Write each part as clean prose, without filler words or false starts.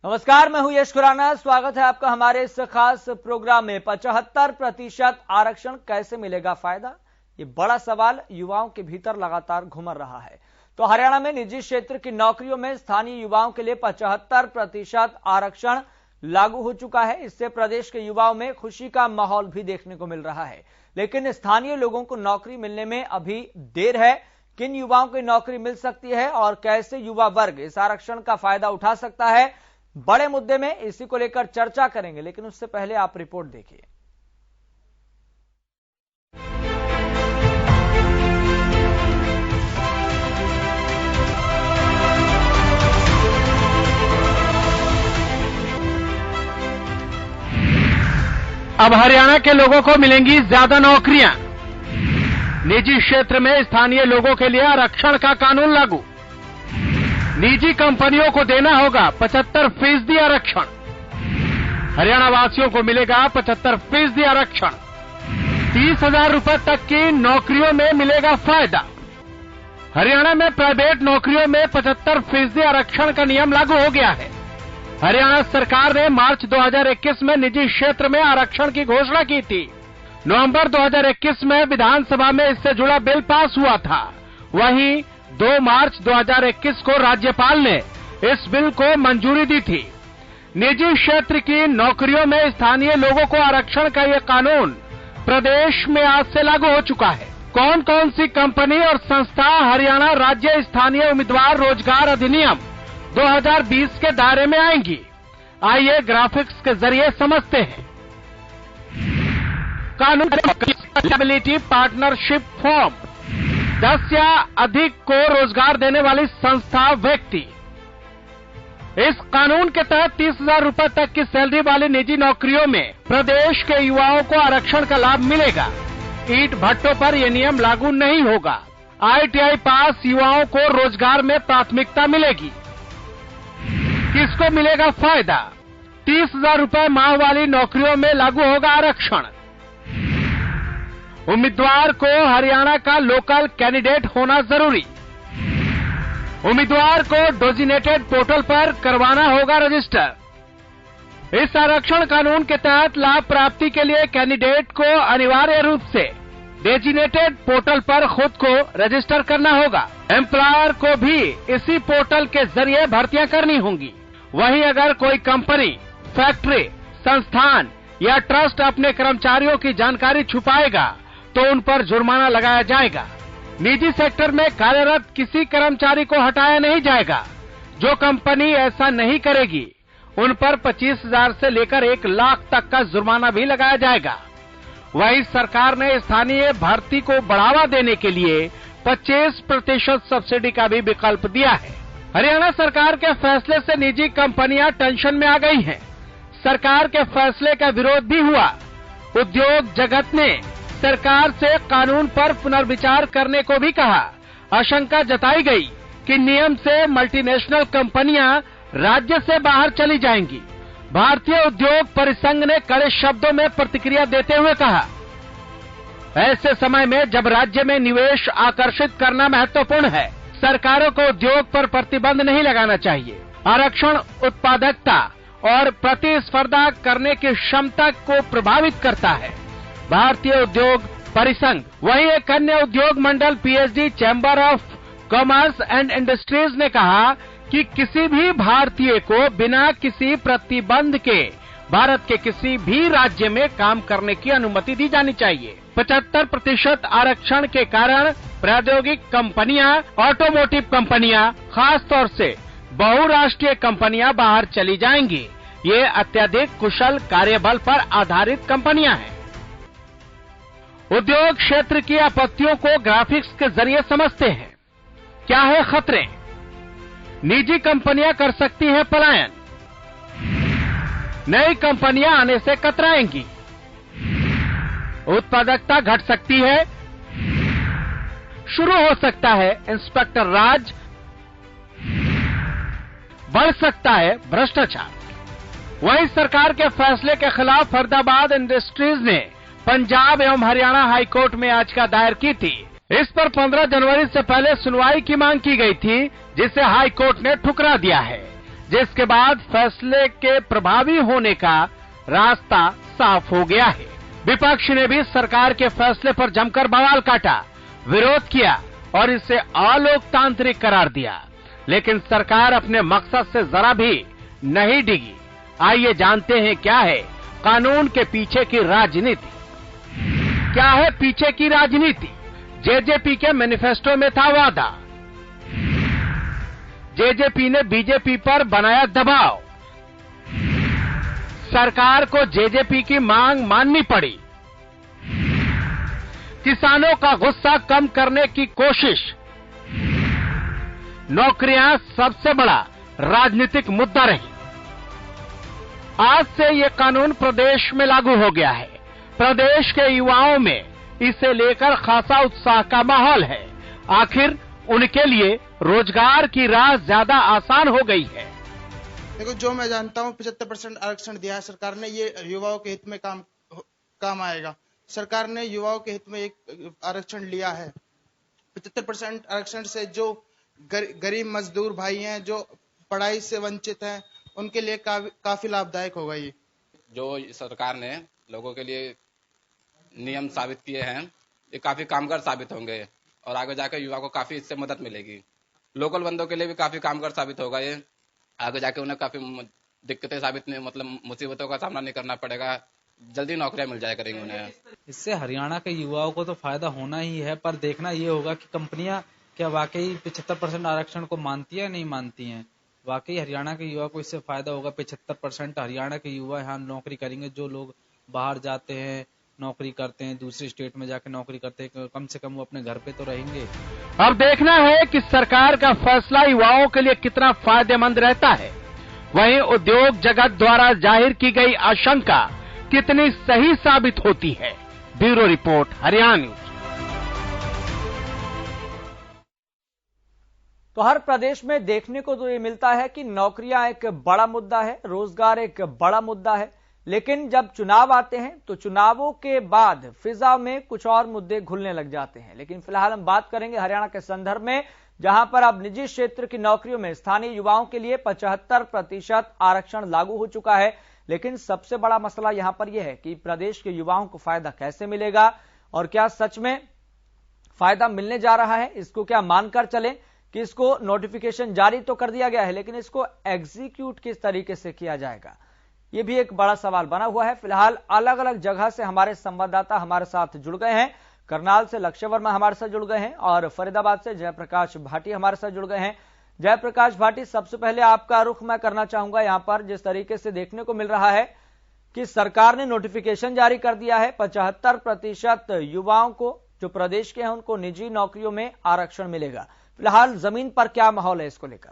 नमस्कार, मैं हूं यश खुराना। स्वागत है आपका हमारे इस खास प्रोग्राम में। 75% आरक्षण कैसे मिलेगा फायदा, ये बड़ा सवाल युवाओं के भीतर लगातार घूमर रहा है। तो हरियाणा में निजी क्षेत्र की नौकरियों में स्थानीय युवाओं के लिए 75% आरक्षण लागू हो चुका है। इससे प्रदेश के युवाओं में खुशी का माहौल भी देखने को मिल रहा है। लेकिन स्थानीय लोगों को नौकरी मिलने में अभी देर है। किन युवाओं को नौकरी मिल सकती है और कैसे युवा वर्ग इस आरक्षण का फायदा उठा सकता है, बड़े मुद्दे में इसी को लेकर चर्चा करेंगे। लेकिन उससे पहले आप रिपोर्ट देखिए। अब हरियाणा के लोगों को मिलेंगी ज्यादा नौकरियां। निजी क्षेत्र में स्थानीय लोगों के लिए आरक्षण का कानून लागू। निजी कंपनियों को देना होगा 75% आरक्षण। हरियाणा वासियों को मिलेगा 75% आरक्षण। 30,000 रुपए तक की नौकरियों में मिलेगा फायदा। हरियाणा में प्राइवेट नौकरियों में 75% आरक्षण का नियम लागू हो गया है। हरियाणा सरकार ने मार्च 2021 में निजी क्षेत्र में आरक्षण की घोषणा की थी। नवंबर 2021 में विधानसभा में इससे जुड़ा बिल पास हुआ था। वहीं 2 मार्च 2021 को राज्यपाल ने इस बिल को मंजूरी दी थी। निजी क्षेत्र की नौकरियों में स्थानीय लोगों को आरक्षण का यह कानून प्रदेश में आज से लागू हो चुका है। कौन कौन सी कंपनी और संस्था हरियाणा राज्य स्थानीय उम्मीदवार रोजगार अधिनियम 2020 के दायरे में आएंगी, आइए ग्राफिक्स के जरिए समझते हैं। कानून लिएबिलिटी पार्टनरशिप फॉर्म 10 या अधिक को रोजगार देने वाली संस्था व्यक्ति। इस कानून के तहत 30,000 रुपए तक की सैलरी वाली निजी नौकरियों में प्रदेश के युवाओं को आरक्षण का लाभ मिलेगा। ईंट भट्टों पर यह नियम लागू नहीं होगा। ITI पास युवाओं को रोजगार में प्राथमिकता मिलेगी। किसको मिलेगा फायदा? 30,000 रुपए माह वाली नौकरियों में लागू होगा आरक्षण। उम्मीदवार को हरियाणा का लोकल कैंडिडेट होना जरूरी। उम्मीदवार को डेजिग्नेटेड पोर्टल पर करवाना होगा रजिस्टर। इस आरक्षण कानून के तहत लाभ प्राप्ति के लिए कैंडिडेट को अनिवार्य रूप से डेजिग्नेटेड पोर्टल पर खुद को रजिस्टर करना होगा। एम्प्लॉयर को भी इसी पोर्टल के जरिए भर्तियां करनी होंगी। वहीं अगर कोई कंपनी, फैक्ट्री, संस्थान या ट्रस्ट अपने कर्मचारियों की जानकारी छुपाएगा तो उन पर जुर्माना लगाया जाएगा। निजी सेक्टर में कार्यरत किसी कर्मचारी को हटाया नहीं जाएगा। जो कंपनी ऐसा नहीं करेगी उन पर 25,000 से लेकर 1 लाख तक का जुर्माना भी लगाया जाएगा। वहीं सरकार ने स्थानीय भर्ती को बढ़ावा देने के लिए 25% सब्सिडी का भी विकल्प दिया है। हरियाणा सरकार के फैसले से निजी कंपनियां टेंशन में आ गई हैं। सरकार के फैसले का विरोध भी हुआ। उद्योग जगत ने सरकार से कानून पर पुनर्विचार करने को भी कहा। आशंका जताई गई कि नियम से मल्टीनेशनल कंपनियां राज्य से बाहर चली जाएंगी। भारतीय उद्योग परिसंघ ने कड़े शब्दों में प्रतिक्रिया देते हुए कहा, ऐसे समय में जब राज्य में निवेश आकर्षित करना महत्वपूर्ण है, सरकारों को उद्योग पर प्रतिबंध नहीं लगाना चाहिए। आरक्षण उत्पादकता और प्रतिस्पर्धा करने की क्षमता को प्रभावित करता है। भारतीय उद्योग परिसंघ। वहीं एक अन्य उद्योग मंडल PhD chamber of commerce and industries ने कहा कि किसी भी भारतीय को बिना किसी प्रतिबंध के भारत के किसी भी राज्य में काम करने की अनुमति दी जानी चाहिए। 75% आरक्षण के कारण प्रौद्योगिक कंपनियां, ऑटोमोटिव कंपनियां, खास तौर से बहुराष्ट्रीय कंपनियां बाहर चली जाएंगी। ये अत्यधिक कुशल कार्यबल पर आधारित कंपनियां हैं। उद्योग क्षेत्र की आपत्तियों को ग्राफिक्स के जरिए समझते हैं। क्या है खतरे? निजी कंपनियां कर सकती हैं पलायन। नई कंपनियां आने से कतराएंगी। उत्पादकता घट सकती है। शुरू हो सकता है इंस्पेक्टर राज। बढ़ सकता है भ्रष्टाचार। वहीं सरकार के फैसले के खिलाफ फरीदाबाद इंडस्ट्रीज ने पंजाब एवं हरियाणा हाईकोर्ट में याचिका दायर की थी। इस पर 15 जनवरी से पहले सुनवाई की मांग की गई थी, जिसे हाईकोर्ट ने ठुकरा दिया है। जिसके बाद फैसले के प्रभावी होने का रास्ता साफ हो गया है। विपक्ष ने भी सरकार के फैसले पर जमकर बवाल काटा, विरोध किया और इसे अलोकतांत्रिक करार दिया। लेकिन सरकार अपने मकसद से जरा भी नहीं डिगी। आइए जानते हैं क्या है कानून के पीछे की राजनीति। क्या है पीछे की राजनीति? जेजेपी के मैनिफेस्टो में था वादा, जेजेपी ने बीजेपी पर बनाया दबाव, सरकार को जेजेपी की मांग माननी पड़ी, किसानों का गुस्सा कम करने की कोशिश, नौकरियां सबसे बड़ा राजनीतिक मुद्दा रही। आज से ये कानून प्रदेश में लागू हो गया है। प्रदेश के युवाओं में इसे लेकर खासा उत्साह का माहौल है। आखिर उनके लिए रोजगार की राह ज्यादा आसान हो गई है। देखो, जो मैं जानता हूँ 75% आरक्षण दिया है सरकार ने, ये युवाओं के हित में काम आएगा। सरकार ने युवाओं के हित में एक आरक्षण लिया है। 75% आरक्षण से जो गरीब मजदूर भाई हैं, जो पढ़ाई से वंचित हैं, उनके लिए काफी लाभदायक होगा। ये जो सरकार ने लोगों के लिए नियम साबित किए हैं, ये काफी कामगार साबित होंगे और आगे जाकर युवा को काफी इससे मदद मिलेगी। लोकल बंदों के लिए भी काफी कामगार साबित होगा। ये आगे जाके उन्हें काफी दिक्कतें मतलब मुसीबतों का सामना नहीं करना पड़ेगा। जल्दी नौकरियां मिल जाया करेंगी उन्हें। इससे हरियाणा के युवाओं को तो फायदा होना ही है, पर देखना ये होगा कि कंपनियां क्या वाकई 75% आरक्षण को मानती है नहीं मानती हैं। वाकई हरियाणा के युवा को इससे फायदा होगा। 75% हरियाणा के युवा यहाँ नौकरी करेंगे। जो लोग बाहर जाते हैं, नौकरी करते हैं, दूसरे स्टेट में जाकर नौकरी करते हैं, कम से कम वो अपने घर पे तो रहेंगे। अब देखना है कि सरकार का फैसला युवाओं के लिए कितना फायदेमंद रहता है। वहीं उद्योग जगत द्वारा जाहिर की गई आशंका कितनी सही साबित होती है। Bureau report, Haryana news. तो हर प्रदेश में देखने को तो ये मिलता है कि नौकरियां एक बड़ा मुद्दा है, रोजगार एक बड़ा मुद्दा है। लेकिन जब चुनाव आते हैं तो चुनावों के बाद फिजा में कुछ और मुद्दे घुलने लग जाते हैं। लेकिन फिलहाल हम बात करेंगे हरियाणा के संदर्भ में, जहां पर अब निजी क्षेत्र की नौकरियों में स्थानीय युवाओं के लिए 75% आरक्षण लागू हो चुका है। लेकिन सबसे बड़ा मसला यहां पर यह है कि प्रदेश के युवाओं को फायदा कैसे मिलेगा और क्या सच में फायदा मिलने जा रहा है। इसको क्या मानकर चलें कि इसको नोटिफिकेशन जारी तो कर दिया गया है, लेकिन इसको एग्जीक्यूट किस तरीके से किया जाएगा, ये भी एक बड़ा सवाल बना हुआ है। फिलहाल अलग अलग जगह से हमारे संवाददाता हमारे साथ जुड़ गए हैं। करनाल से लक्ष्य वर्मा हमारे साथ जुड़ गए हैं और फरीदाबाद से जयप्रकाश भाटी हमारे साथ जुड़ गए हैं। जयप्रकाश भाटी, सबसे पहले आपका रुख मैं करना चाहूंगा। यहां पर जिस तरीके से देखने को मिल रहा है कि सरकार ने नोटिफिकेशन जारी कर दिया है, 75% युवाओं को जो प्रदेश के हैं उनको निजी नौकरियों में आरक्षण मिलेगा। फिलहाल जमीन पर क्या माहौल है इसको लेकर?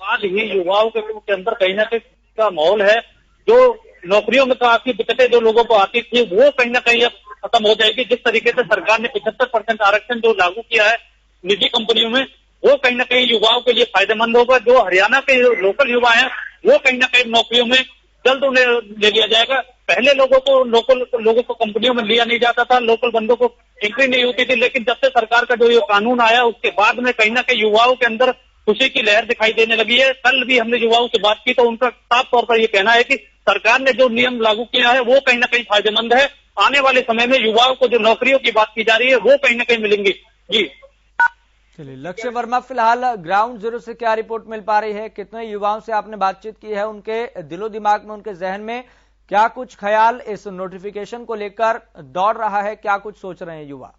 आज ही युवाओं के अंदर कहीं ना कहीं का माहौल है। जो नौकरियों में काफी दिक्कतें जो लोगों को आती थी, वो कहीं ना कहीं अब खत्म हो जाएगी। जिस तरीके से सरकार ने 75% आरक्षण जो लागू किया है निजी कंपनियों में, वो कहीं ना कहीं युवाओं के लिए फायदेमंद होगा। जो हरियाणा के लोकल युवा हैं, वो कहीं ना कहीं नौकरियों में जल्द उन्हें ले लिया जाएगा। पहले लोगों को कंपनियों में लिया नहीं जाता था, लोकल बंदों को एंट्री नहीं होती थी। लेकिन जब से सरकार का जो ये कानून आया, उसके बाद में कहीं ना कहीं युवाओं के अंदर खुशी की लहर दिखाई देने लगी है। कल भी हमने युवाओं से बात की तो उनका साफ तौर पर यह कहना है कि सरकार ने जो नियम लागू किया है वो कहीं ना कहीं फायदेमंद है। आने वाले समय में युवाओं को जो नौकरियों की बात की जा रही है वो कहीं ना कहीं मिलेंगी। जी चलिए, लक्ष्य वर्मा, फिलहाल ग्राउंड जीरो से क्या रिपोर्ट मिल पा रही है? कितने युवाओं से आपने बातचीत की है? उनके दिलो दिमाग में, उनके जहन में क्या कुछ ख्याल इस नोटिफिकेशन को लेकर दौड़ रहा है? क्या कुछ सोच रहे हैं युवा?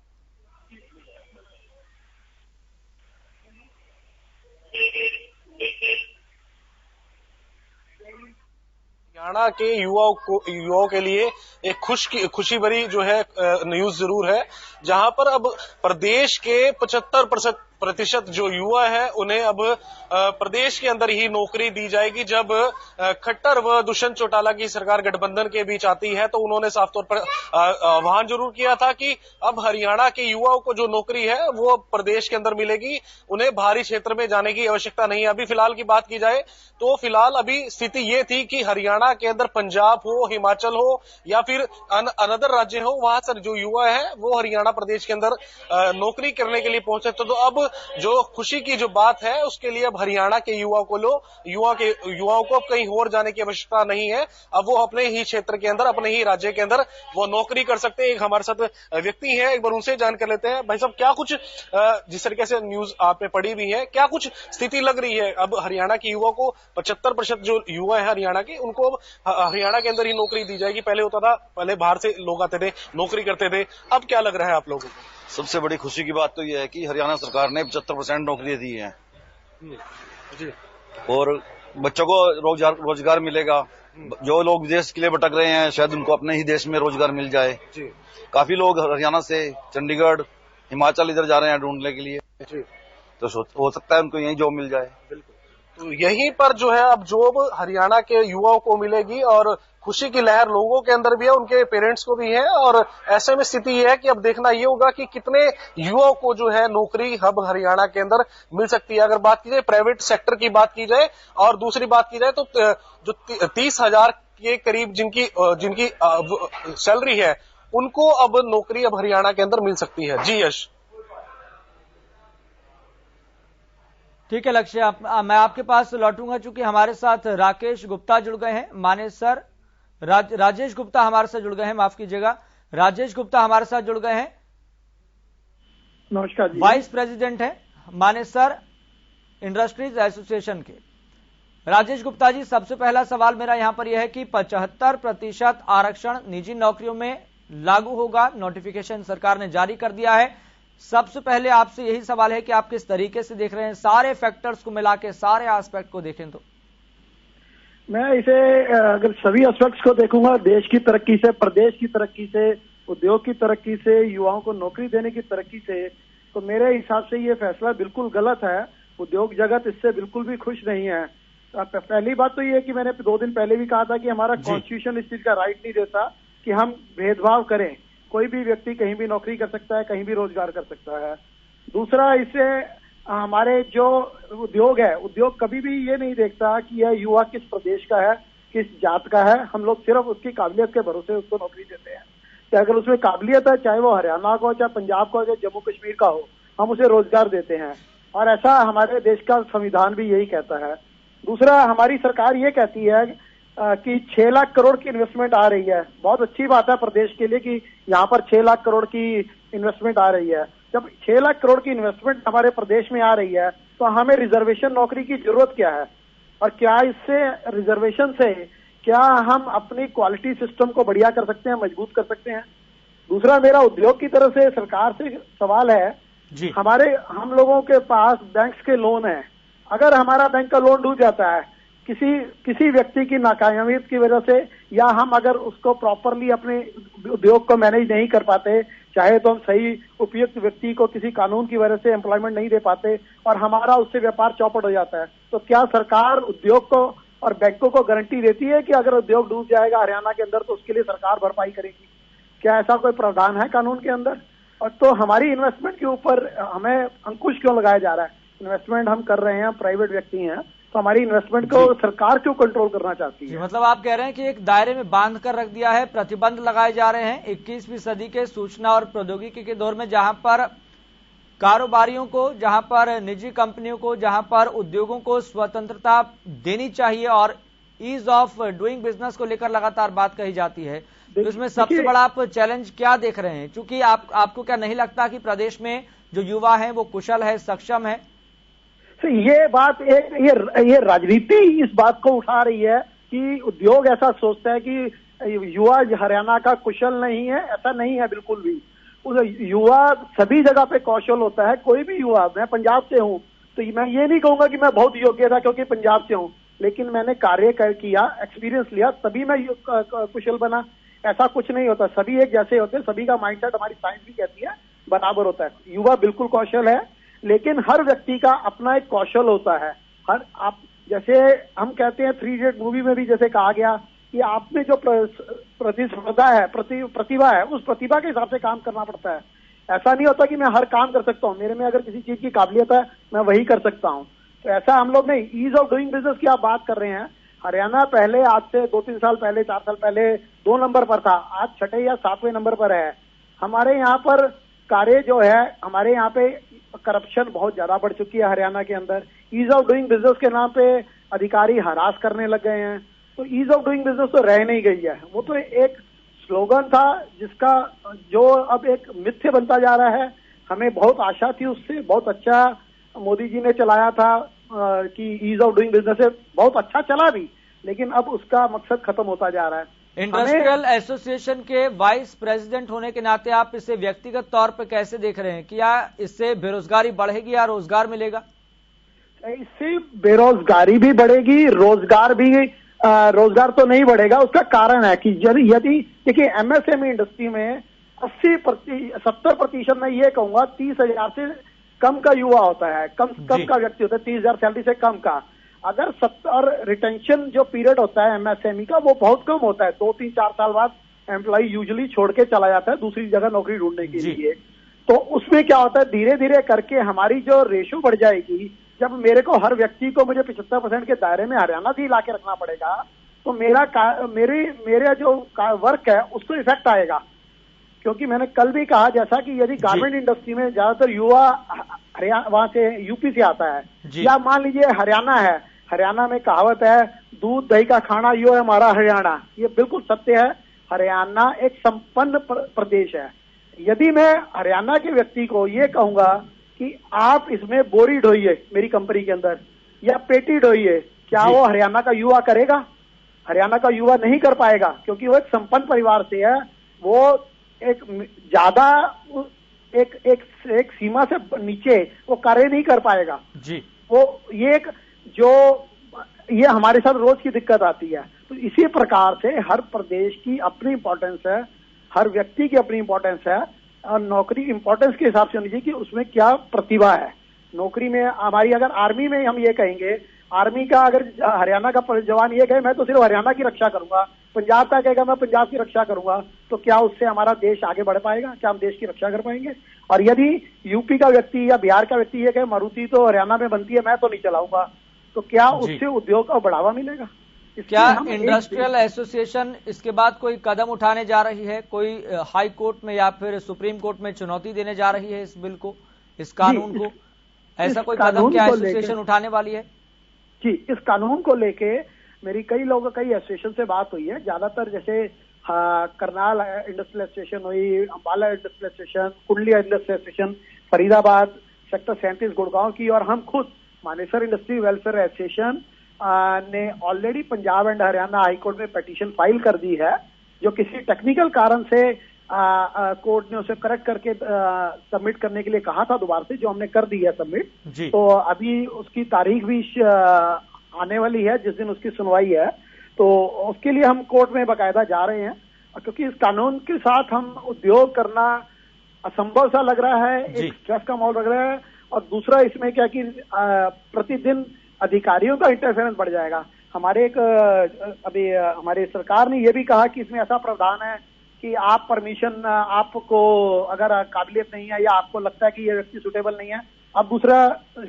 हरियाणा के युवाओं के लिए एक खुशी भरी जो है न्यूज जरूर है, जहां पर अब प्रदेश के 75% प्रतिशत जो युवा है उन्हें अब प्रदेश के अंदर ही नौकरी दी जाएगी। जब खट्टर व दुष्यंत चौटाला की सरकार गठबंधन के बीच आती है तो उन्होंने साफ तौर पर आह्वान जरूर किया था कि अब हरियाणा के युवाओं को जो नौकरी है वो प्रदेश के अंदर मिलेगी, उन्हें बाहरी क्षेत्र में जाने की आवश्यकता नहीं है। अभी फिलहाल की बात की जाए तो फिलहाल अभी स्थिति ये थी कि हरियाणा के अंदर पंजाब हो, हिमाचल हो या फिर अनदर राज्य हो, वहां से जो युवा है वो हरियाणा प्रदेश के अंदर नौकरी करने के लिए पहुंचे। तो अब जो खुशी की जो बात है उसके लिए अब हरियाणा के युवाओं को अब कहीं और जाने की आवश्यकता नहीं है। अब वो अपने ही क्षेत्र के अंदर, अपने ही राज्य के अंदर वो नौकरी कर सकते हैं। एक हमारे साथ व्यक्ति है, एक बार उनसे जान कर लेते हैं। भाई साहब, क्या कुछ जिस तरीके से न्यूज आपने पढ़ी भी है, क्या कुछ स्थिति लग रही है अब हरियाणा के युवा को? 75% जो युवा है हरियाणा के, उनको हरियाणा के अंदर ही नौकरी दी जाएगी। पहले होता था, पहले बाहर से लोग आते थे, नौकरी करते थे। अब क्या लग रहा है आप लोगों को? सबसे बड़ी खुशी की बात तो यह है कि हरियाणा सरकार ने 75% नौकरी दी है जी। और बच्चों को रोजगार मिलेगा। जो लोग विदेश के लिए भटक रहे हैं शायद उनको अपने ही देश में रोजगार मिल जाए। जी। काफी लोग हरियाणा से चंडीगढ़, हिमाचल इधर जा रहे हैं ढूंढने के लिए। जी। तो हो सकता है उनको यही जॉब मिल जाए। बिल्कुल। तो यहीं पर जो है अब जॉब हरियाणा के युवाओं को मिलेगी और खुशी की लहर लोगों के अंदर भी है, उनके पेरेंट्स को भी है। और ऐसे में स्थिति यह है कि अब देखना ये होगा कि कितने युवाओं को जो है नौकरी हब हरियाणा के अंदर मिल सकती है। अगर बात की जाए प्राइवेट सेक्टर की बात की जाए और दूसरी बात की जाए तो जो 30,000 के करीब जिनकी सैलरी है उनको अब नौकरी अब हरियाणा के अंदर मिल सकती है। जी यश। ठीक है लक्ष्य, मैं आपके पास लौटूंगा चूंकि हमारे साथ राकेश गुप्ता जुड़ गए हैं। मानेसर राजेश गुप्ता हमारे साथ जुड़ गए हैं, माफ कीजिएगा, राजेश गुप्ता हमारे साथ जुड़ गए हैं। नमस्कार जी। वाइस प्रेसिडेंट हैं मानेसर इंडस्ट्रीज एसोसिएशन के। राजेश गुप्ता जी, सबसे पहला सवाल मेरा यहां पर यह है कि 75% आरक्षण निजी नौकरियों में लागू होगा, नोटिफिकेशन सरकार ने जारी कर दिया है। सबसे पहले आपसे यही सवाल है कि आप किस तरीके से देख रहे हैं, सारे फैक्टर्स को मिला के, सारे एस्पेक्ट को देखें तो? मैं इसे अगर सभी एस्पेक्ट्स को देखूंगा, देश की तरक्की से, प्रदेश की तरक्की से, उद्योग की तरक्की से, युवाओं को नौकरी देने की तरक्की से, तो मेरे हिसाब से ये फैसला बिल्कुल गलत है। उद्योग जगत इससे बिल्कुल भी खुश नहीं है। पहली बात तो ये है कि मैंने 2 दिन पहले भी कहा था कि हमारा कॉन्स्टिट्यूशन इस चीज का राइट नहीं देता कि हम भेदभाव करें। कोई भी व्यक्ति कहीं भी नौकरी कर सकता है, कहीं भी रोजगार कर सकता है। दूसरा, इससे हमारे जो उद्योग है, उद्योग कभी भी ये नहीं देखता कि यह युवा किस प्रदेश का है, किस जात का है। हम लोग सिर्फ उसकी काबिलियत के भरोसे उसको नौकरी देते हैं कि अगर उसमें काबिलियत है, चाहे वो हरियाणा का हो, चाहे पंजाब का हो, चाहे जम्मू कश्मीर का हो, हम उसे रोजगार देते हैं। और ऐसा हमारे देश का संविधान भी यही कहता है। दूसरा, हमारी सरकार ये कहती है कि 6 लाख करोड़ की इन्वेस्टमेंट आ रही है। बहुत अच्छी बात है प्रदेश के लिए कि यहाँ पर 6 लाख करोड़ की इन्वेस्टमेंट आ रही है। जब 6 लाख करोड़ की इन्वेस्टमेंट हमारे प्रदेश में आ रही है तो हमें रिजर्वेशन नौकरी की जरूरत क्या है? और क्या इससे, रिजर्वेशन से क्या हम अपनी क्वालिटी सिस्टम को बढ़िया कर सकते हैं, मजबूत कर सकते हैं? दूसरा, मेरा उद्योग की तरफ से सरकार से सवाल है जी। हम लोगों के पास बैंक्स के लोन है। अगर हमारा बैंक का लोन डूब जाता है किसी व्यक्ति की नाकामियत की वजह से, या हम अगर उसको प्रॉपरली अपने उद्योग को मैनेज नहीं कर पाते, चाहे तो हम सही उपयुक्त व्यक्ति को किसी कानून की वजह से एम्प्लॉयमेंट नहीं दे पाते और हमारा उससे व्यापार चौपट हो जाता है, तो क्या सरकार उद्योग को और बैंकों को गारंटी देती है कि अगर उद्योग डूब जाएगा हरियाणा के अंदर तो उसके लिए सरकार भरपाई करेगी? क्या ऐसा कोई प्रावधान है कानून के अंदर? और तो हमारी इन्वेस्टमेंट के ऊपर हमें अंकुश क्यों लगाया जा रहा है? इन्वेस्टमेंट हम कर रहे हैं, प्राइवेट व्यक्ति हैं, तो हमारी इन्वेस्टमेंट को सरकार क्यों कंट्रोल करना चाहती है? मतलब आप कह रहे हैं कि एक दायरे में बांध कर रख दिया है, प्रतिबंध लगाए जा रहे हैं 21वीं सदी के सूचना और प्रौद्योगिकी के दौर में, जहां पर कारोबारियों को, जहां पर निजी कंपनियों को, जहां पर उद्योगों को स्वतंत्रता देनी चाहिए और ईज ऑफ डूइंग बिजनेस को लेकर लगातार बात कही जाती है। तो इसमें सबसे बड़ा आप चैलेंज क्या देख रहे हैं? क्योंकि आपको क्या नहीं लगता कि प्रदेश में जो युवा है वो कुशल है, सक्षम है? ये बात ये राजनीति इस बात को उठा रही है कि उद्योग ऐसा सोचता है कि युवा हरियाणा का कुशल नहीं है। ऐसा नहीं है बिल्कुल भी। युवा सभी जगह पे कौशल होता है। कोई भी युवा, मैं पंजाब से हूँ तो मैं ये नहीं कहूंगा कि मैं बहुत योग्य था क्योंकि पंजाब से हूँ, लेकिन मैंने कार्य किया, एक्सपीरियंस लिया, तभी मैं कुशल बना। ऐसा कुछ नहीं होता, सभी एक जैसे होते हैं, सभी का माइंडसेट, हमारी साइंस भी कहती है, बराबर होता है। युवा बिल्कुल कौशल है। लेकिन हर व्यक्ति का अपना एक कौशल होता है। हर आप जैसे हम कहते हैं 3 इडियट मूवी में भी जैसे कहा गया कि आप में जो प्रतिस्पर्धा है, प्रतिभा है, उस प्रतिभा के हिसाब से काम करना पड़ता है। ऐसा नहीं होता कि मैं हर काम कर सकता हूँ, मेरे में अगर किसी चीज की काबिलियत है मैं वही कर सकता हूँ। तो ऐसा हम लोग नहीं, ईज ऑफ डूइंग बिजनेस की आप बात कर रहे हैं। हरियाणा पहले आज से 2-3 साल पहले, 4 साल पहले 2 नंबर पर था, आज 6 या 7वें नंबर पर है। हमारे यहाँ पर कार्य जो है, हमारे यहाँ पे करप्शन बहुत ज्यादा बढ़ चुकी है हरियाणा के अंदर। ईज ऑफ डूइंग बिजनेस के नाम पे अधिकारी हरास करने लग गए हैं। तो ईज ऑफ डूइंग बिजनेस तो रह नहीं गई है, वो तो एक स्लोगन था जिसका जो अब एक मिथ्य बनता जा रहा है। हमें बहुत आशा थी उससे, बहुत अच्छा मोदी जी ने चलाया था कि ईज ऑफ डूइंग बिजनेस है, बहुत अच्छा चला भी, लेकिन अब उसका मकसद खत्म होता जा रहा है। इंडस्ट्रियल एसोसिएशन के वाइस प्रेसिडेंट होने के नाते आप इसे व्यक्तिगत तौर पर कैसे देख रहे हैं? क्या इससे बेरोजगारी बढ़ेगी या रोजगार मिलेगा? इससे बेरोजगारी भी बढ़ेगी, रोजगार तो नहीं बढ़ेगा। उसका कारण है कि यदि देखिए एमएसएमई इंडस्ट्री में 70% मैं ये कहूंगा 30,000 से कम का युवा होता है, कम का व्यक्ति होता है, 30,000 सैलरी से कम का। अगर 70 रिटेंशन जो पीरियड होता है एमएसएमई का वो बहुत कम होता है, 2-3-4 साल बाद एम्प्लॉय यूजुअली छोड़ के चला जाता है दूसरी जगह नौकरी ढूंढने के लिए। तो उसमें क्या होता है, धीरे धीरे करके हमारी जो रेशो बढ़ जाएगी। जब मेरे को हर व्यक्ति को मुझे 75% के दायरे में हरियाणा भी ला के रखना पड़ेगा, तो मेरा जो वर्क है उसको इफेक्ट आएगा। क्योंकि मैंने कल भी कहा जैसा कि यदि गारमेंट इंडस्ट्री में ज्यादातर युवा हरियाणा वहां से यूपी से आता है, या मान लीजिए हरियाणा है, हरियाणा में कहावत है दूध दही का खाना यो है हमारा हरियाणा, ये बिल्कुल सत्य है। हरियाणा एक संपन्न प्रदेश है। यदि मैं हरियाणा के व्यक्ति को ये कहूंगा कि आप इसमें बोरी ढोइए मेरी कंपनी के अंदर या पेटी ढोइए, क्या वो हरियाणा का युवा करेगा? हरियाणा का युवा नहीं कर पाएगा, क्योंकि वो एक संपन्न परिवार से है। वो एक ज्यादा एक सीमा से नीचे वो कार्य नहीं कर पाएगा जी। वो ये हमारे साथ रोज की दिक्कत आती है। तो इसी प्रकार से हर प्रदेश की अपनी इंपॉर्टेंस है, हर व्यक्ति की अपनी इंपॉर्टेंस है, और नौकरी इंपॉर्टेंस के हिसाब से होनी चाहिए कि उसमें क्या प्रतिभा है। नौकरी में हमारी, अगर आर्मी में हम ये कहेंगे, आर्मी का अगर हरियाणा का जवान ये कहे मैं तो सिर्फ हरियाणा की रक्षा करूंगा, पंजाब का कहेगा मैं पंजाब की रक्षा करूंगा, तो क्या उससे हमारा देश आगे बढ़ पाएगा? क्या हम देश की रक्षा कर पाएंगे? और यदि यूपी का व्यक्ति या बिहार का व्यक्ति ये कहे मारुति तो हरियाणा में बनती है, मैं तो नहीं चलाऊंगा, तो क्या उससे उद्योग का बढ़ावा मिलेगा? क्या इंडस्ट्रियल एसोसिएशन इसके बाद कोई कदम उठाने जा रही है? कोई हाई कोर्ट में या फिर सुप्रीम कोर्ट में चुनौती देने जा रही है इस बिल को, इस कानून को? ऐसा कोई कदम क्या एसोसिएशन उठाने वाली है? जी, इस कानून को लेके मेरी कई एसोसिएशन से बात हुई है। ज्यादातर जैसे करनाल इंडस्ट्रियल एसोसिएशन हुई, अंबाला इंडस्ट्रियल एसोसिएशन, कुंडली industrial association, Faridabad, sector 37 Gurgaon की, और हम खुद मानेसर इंडस्ट्री वेलफेयर एसोसिएशन ने already Punjab and Haryana high court में पिटीशन फाइल कर दी है, जो किसी टेक्निकल कारण से कोर्ट ने उसे करेक्ट करके सबमिट करने के लिए कहा था दोबारा से, जो हमने कर दी है सबमिट। तो अभी उसकी तारीख भी आने वाली है जिस दिन उसकी सुनवाई है, तो उसके लिए हम कोर्ट में बाकायदा जा रहे हैं। क्योंकि इस कानून के साथ हम उद्योग करना असंभव सा लग रहा है, एक स्ट्रेस का माहौल लग रहा है, और दूसरा इसमें क्या कि प्रतिदिन अधिकारियों का इंटरफेरेंस बढ़ जाएगा। अभी हमारी सरकार ने यह भी कहा कि इसमें ऐसा प्रावधान है कि आप परमिशन, आपको अगर काबिलियत नहीं है या आपको लगता है कि ये व्यक्ति सुटेबल नहीं है, आप दूसरा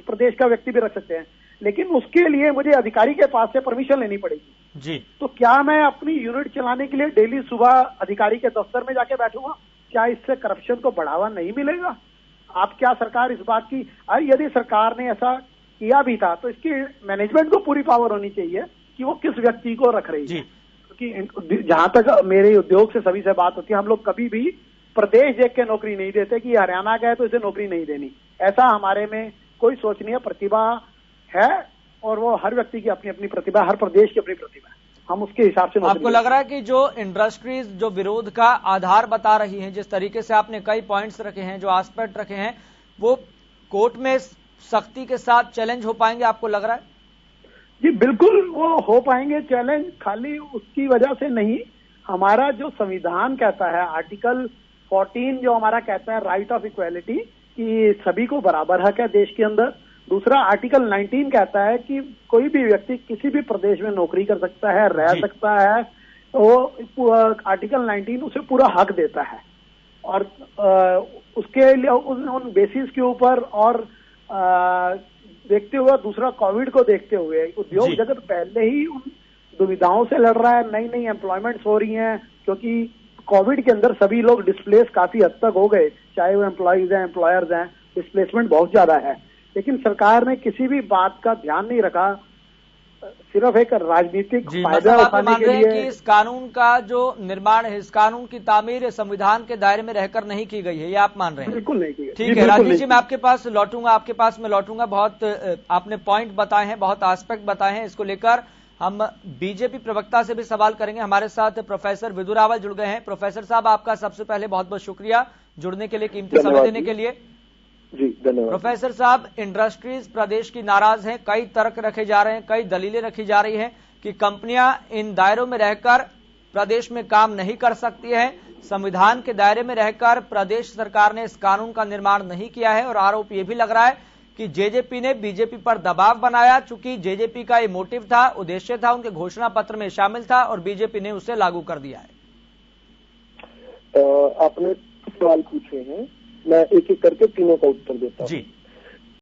प्रदेश का व्यक्ति भी रख सकते हैं, लेकिन उसके लिए मुझे अधिकारी के पास से परमिशन लेनी पड़ेगी जी। तो क्या मैं अपनी यूनिट चलाने के लिए डेली सुबह अधिकारी के दफ्तर में जाके बैठूंगा? क्या इससे करप्शन को बढ़ावा नहीं मिलेगा? आप क्या सरकार इस बात की, यदि सरकार ने ऐसा किया भी था तो इसकी मैनेजमेंट को पूरी पावर होनी चाहिए कि वो किस व्यक्ति को रख रही है। क्योंकि जहां तक मेरे उद्योग से सभी से बात होती है, हम लोग कभी भी प्रदेश देख के नौकरी नहीं देते कि हरियाणा का है तो इसे नौकरी नहीं देनी, ऐसा हमारे में कोई सोच नहीं है। प्रतिभा है और वो हर व्यक्ति की अपनी अपनी प्रतिभा, हर प्रदेश की अपनी प्रतिभा है, हम उसके हिसाब से। आपको लग रहा है कि जो इंडस्ट्रीज जो विरोध का आधार बता रही हैं, जिस तरीके से आपने कई पॉइंट्स रखे हैं, जो एस्पेक्ट रखे हैं, वो कोर्ट में सख्ती के साथ चैलेंज हो पाएंगे? आपको लग रहा है? जी बिल्कुल वो हो पाएंगे चैलेंज। खाली उसकी वजह से नहीं, हमारा जो संविधान कहता है आर्टिकल 14 जो हमारा कहता है राइट ऑफ इक्वालिटी, कि सभी को बराबर हक है देश के अंदर। दूसरा, आर्टिकल 19 कहता है कि कोई भी व्यक्ति किसी भी प्रदेश में नौकरी कर सकता है, रह सकता है, तो आर्टिकल 19 उसे पूरा हक देता है। और उसके लिए उन बेसिस के ऊपर और देखते हुए, दूसरा कोविड को देखते हुए उद्योग जगत पहले ही उन दुविधाओं से लड़ रहा है। नई नई एम्प्लॉयमेंट्स हो रही हैं, क्योंकि कोविड के अंदर सभी लोग डिस्प्लेस काफी हद तक हो गए, चाहे वो एम्प्लॉयज हैं, एम्प्लॉयर्स हैं, डिस्प्लेसमेंट बहुत ज्यादा है। लेकिन सरकार ने किसी भी बात का ध्यान नहीं रखा, सिर्फ एक राजनीतिक फायदा उठाने के लिए। कि इस कानून का जो निर्माण है, इस कानून की तामीर संविधान के दायरे में रहकर नहीं की गई है, ये आप मान रहे हैं? बिल्कुल नहीं की गई। ठीक है राजीव जी, मैं आपके पास लौटूंगा। बहुत आपने पॉइंट बताए हैं, बहुत एस्पेक्ट बताए हैं, इसको लेकर हम बीजेपी प्रवक्ता से भी सवाल करेंगे। हमारे साथ प्रोफेसर विदु रावल जुड़ गए हैं। प्रोफेसर साहब, आपका सबसे पहले बहुत बहुत शुक्रिया जुड़ने के लिए, कीमती समय देने के लिए। जी धन्यवाद। प्रोफेसर साहब, इंडस्ट्रीज प्रदेश की नाराज हैं, कई तर्क रखे जा रहे हैं, कई दलीलें रखी जा रही हैं कि कंपनियां इन दायरों में रहकर प्रदेश में काम नहीं कर सकती है। संविधान के दायरे में रहकर प्रदेश सरकार ने इस कानून का निर्माण नहीं किया है। और आरोप यह भी लग रहा है कि जेजेपी ने बीजेपी पर दबाव बनाया, चूंकि जेजेपी का ये मोटिव था, उद्देश्य था, उनके घोषणा पत्र में शामिल था और बीजेपी ने उसे लागू कर दिया है। आपने सवाल पूछे हैं, मैं एक एक करके तीनों का उत्तर देता हूं। जी।